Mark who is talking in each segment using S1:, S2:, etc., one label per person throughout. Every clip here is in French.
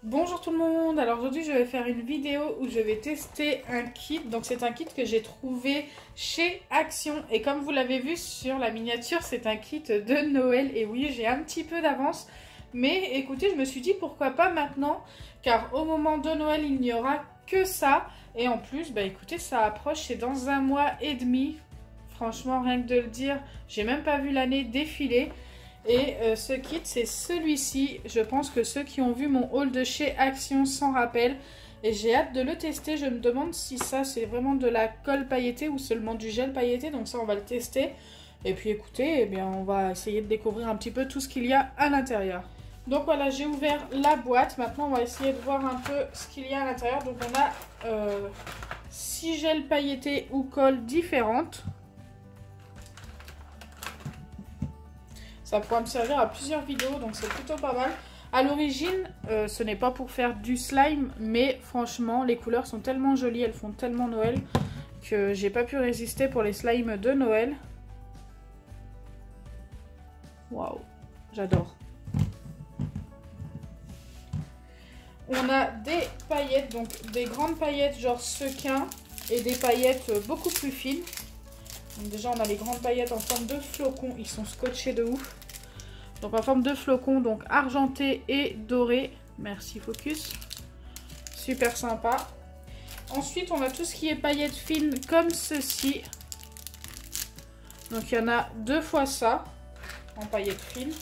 S1: Bonjour tout le monde, alors aujourd'hui je vais faire une vidéo où je vais tester un kit. Donc c'est un kit que j'ai trouvé chez Action et comme vous l'avez vu sur la miniature, c'est un kit de Noël. Et oui, j'ai un petit peu d'avance, mais écoutez, je me suis dit pourquoi pas maintenant, car au moment de Noël il n'y aura que ça. Et en plus, bah écoutez, ça approche, c'est dans 1 mois et demi. Franchement, rien que de le dire, j'ai même pas vu l'année défiler. Et ce kit, c'est celui-ci. Je pense que ceux qui ont vu mon haul de chez Action s'en rappellent. Et j'ai hâte de le tester. Je me demande si ça, c'est vraiment de la colle pailletée ou seulement du gel pailleté. Donc ça, on va le tester. Et puis écoutez, eh bien, on va essayer de découvrir un petit peu tout ce qu'il y a à l'intérieur. Donc voilà, j'ai ouvert la boîte. Maintenant, on va essayer de voir un peu ce qu'il y a à l'intérieur. Donc on a 6 gels pailletés ou colles différentes. Ça pourra me servir à plusieurs vidéos, donc c'est plutôt pas mal. À l'origine, ce n'est pas pour faire du slime, mais franchement, les couleurs sont tellement jolies, elles font tellement Noël, que j'ai pas pu résister pour les slimes de Noël. Waouh, j'adore. On a des paillettes, donc des grandes paillettes genre sequin, et des paillettes beaucoup plus fines. Donc déjà on a les grandes paillettes en forme de flocons, ils sont scotchés de ouf. Donc en forme de flocons, donc argenté et doré. Merci focus. Super sympa. Ensuite on a tout ce qui est paillettes fines comme ceci. Donc il y en a 2 fois ça en paillettes fines.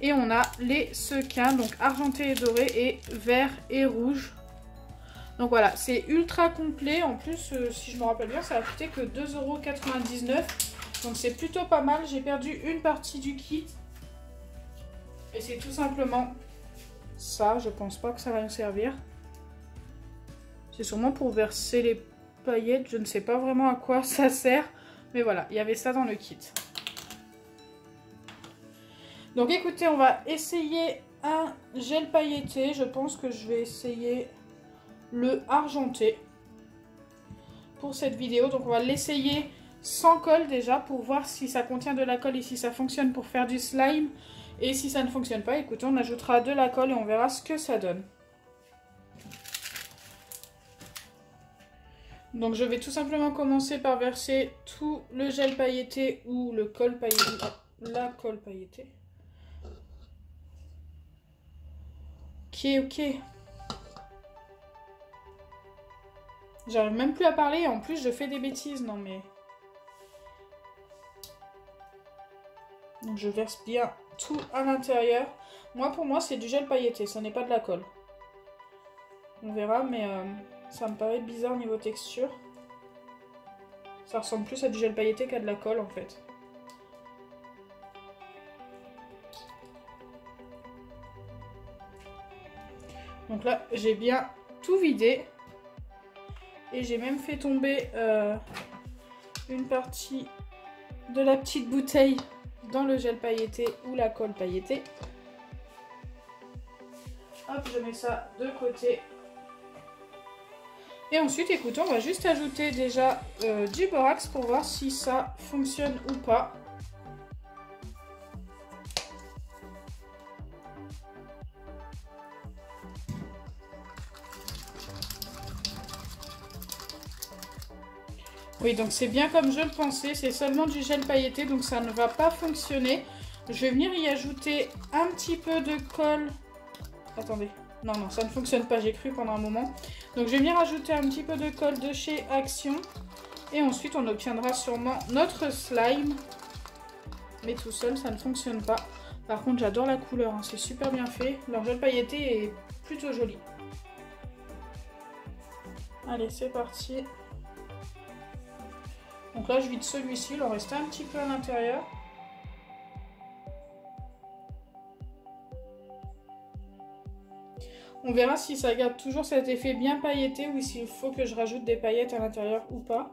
S1: Et on a les sequins, donc argenté et doré et vert et rouge. Donc voilà, c'est ultra complet. En plus, si je me rappelle bien, ça a coûté que 2,99 €. Donc c'est plutôt pas mal. J'ai perdu une partie du kit. Et c'est tout simplement ça. Je pense pas que ça va nous servir. C'est sûrement pour verser les paillettes. Je ne sais pas vraiment à quoi ça sert. Mais voilà, il y avait ça dans le kit. Donc écoutez, on va essayer un gel pailleté. Je pense que je vais essayer le argenté pour cette vidéo. Donc on va l'essayer sans colle déjà pour voir si ça contient de la colle et si ça fonctionne pour faire du slime. Et si ça ne fonctionne pas, écoutez, on ajoutera de la colle et on verra ce que ça donne. Donc je vais tout simplement commencer par verser tout le gel pailleté ou le colle pailleté, la colle pailletée. Ok. J'arrive même plus à parler et en plus je fais des bêtises, non mais... Donc je verse bien tout à l'intérieur. Pour moi c'est du gel pailleté, ce n'est pas de la colle. On verra, mais ça me paraît bizarre niveau texture. Ça ressemble plus à du gel pailleté qu'à de la colle en fait. Donc là j'ai bien tout vidé. Et j'ai même fait tomber une partie de la petite bouteille dans le gel pailleté ou la colle pailletée. Hop, je mets ça de côté. Et ensuite, écoutez, on va juste ajouter déjà du borax pour voir si ça fonctionne ou pas. Oui, donc c'est bien comme je le pensais, c'est seulement du gel pailleté, donc ça ne va pas fonctionner. Je vais venir y ajouter un petit peu de colle. Attendez, non, ça ne fonctionne pas, j'ai cru pendant un moment. Donc je vais venir ajouter un petit peu de colle de chez Action. Et ensuite on obtiendra sûrement notre slime. Mais tout seul, ça ne fonctionne pas. Par contre, j'adore la couleur, hein, c'est super bien fait. Leur gel pailleté est plutôt joli. Allez, c'est parti. Donc là, je vide celui-ci, il en reste un petit peu à l'intérieur. On verra si ça garde toujours cet effet bien pailleté ou s'il faut que je rajoute des paillettes à l'intérieur ou pas.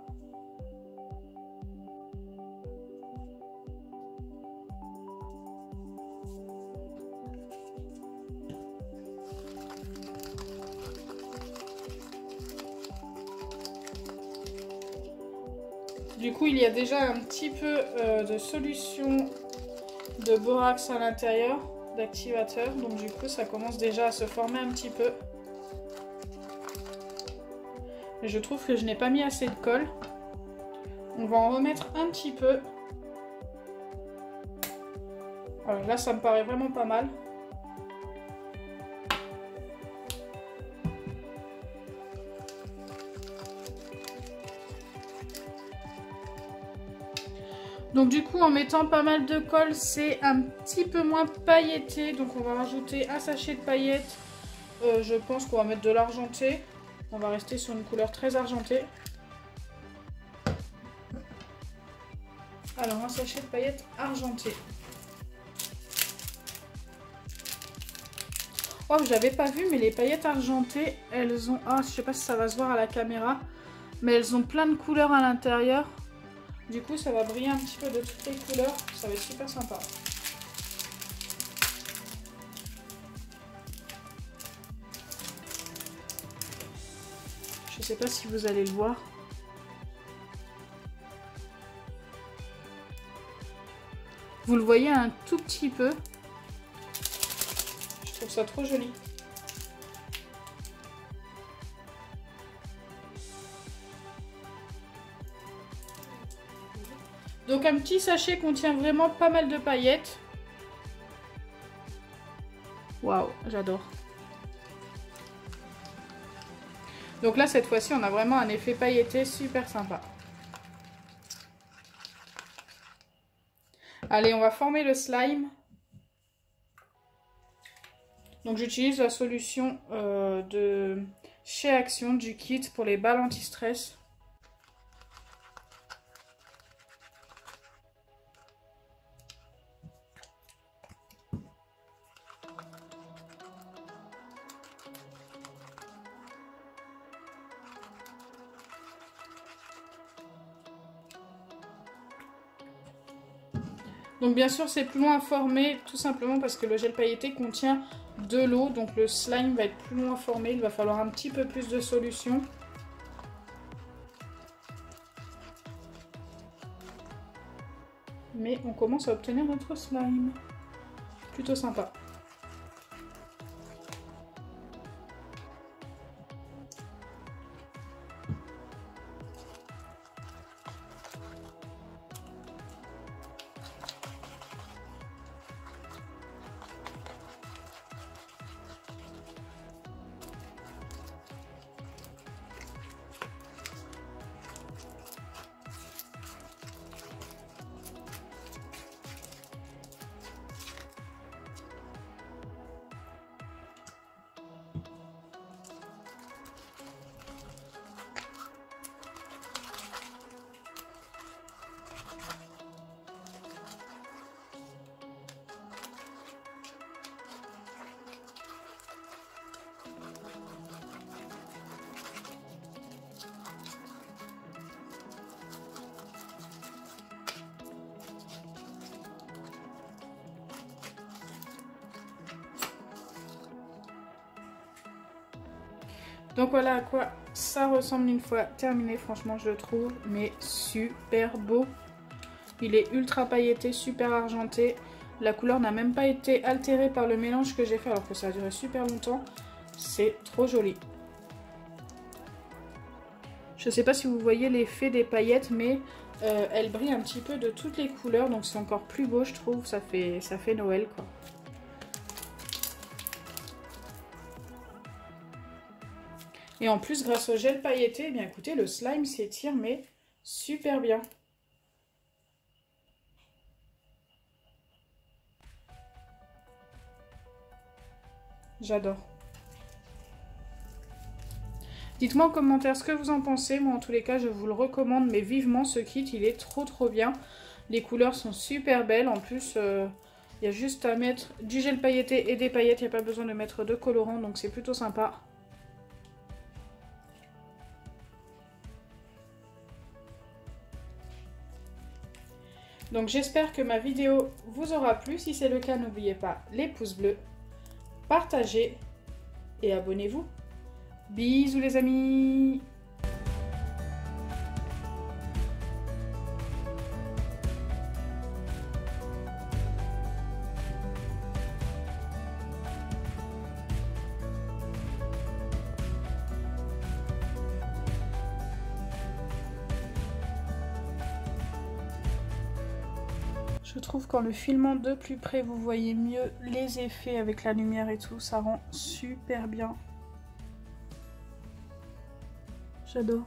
S1: Du coup, il y a déjà un petit peu de solution de borax à l'intérieur. d'activateur. Donc du coup, ça commence déjà à se former un petit peu. Et je trouve que je n'ai pas mis assez de colle. On va en remettre un petit peu. Voilà, là, ça me paraît vraiment pas mal. Donc du coup, en mettant pas mal de colle, c'est un petit peu moins pailleté. Donc on va rajouter un sachet de paillettes. Je pense qu'on va mettre de l'argenté. On va rester sur une couleur très argentée. Alors un sachet de paillettes argentées. Oh, je l'avais pas vu, mais les paillettes argentées, elles ont... Ah, je sais pas si ça va se voir à la caméra. Mais elles ont plein de couleurs à l'intérieur. Du coup, ça va briller un petit peu de toutes les couleurs. Ça va être super sympa. Je sais pas si vous allez le voir. Vous le voyez un tout petit peu. Je trouve ça trop joli. Donc un petit sachet contient vraiment pas mal de paillettes. Waouh, j'adore. Donc là, cette fois-ci, on a vraiment un effet pailleté super sympa. Allez, on va former le slime. Donc j'utilise la solution de chez Action du kit pour les balles anti-stress. Donc bien sûr c'est plus long à former tout simplement parce que le gel pailleté contient de l'eau. Donc le slime va être plus long à former, il va falloir un petit peu plus de solution. Mais on commence à obtenir notre slime. Plutôt sympa. Donc voilà à quoi ça ressemble une fois terminé. Franchement, je le trouve mais super beau. Il est ultra pailleté, super argenté. La couleur n'a même pas été altérée par le mélange que j'ai fait alors que ça a duré super longtemps. C'est trop joli. Je ne sais pas si vous voyez l'effet des paillettes, mais elles brillent un petit peu de toutes les couleurs. Donc c'est encore plus beau, je trouve. Ça fait Noël, quoi. Et en plus, grâce au gel pailleté, eh bien écoutez, le slime s'étire, mais super bien. J'adore. Dites-moi en commentaire ce que vous en pensez. Moi, en tous les cas, je vous le recommande, mais vivement, ce kit, il est trop bien. Les couleurs sont super belles. En plus, il y a juste à mettre du gel pailleté et des paillettes. Il n'y a pas besoin de mettre de colorant, donc c'est plutôt sympa. Donc j'espère que ma vidéo vous aura plu. Si c'est le cas, n'oubliez pas les pouces bleus, partagez et abonnez-vous. Bisous les amis! Je trouve qu'en le filmant de plus près, vous voyez mieux les effets avec la lumière et tout. Ça rend super bien. J'adore.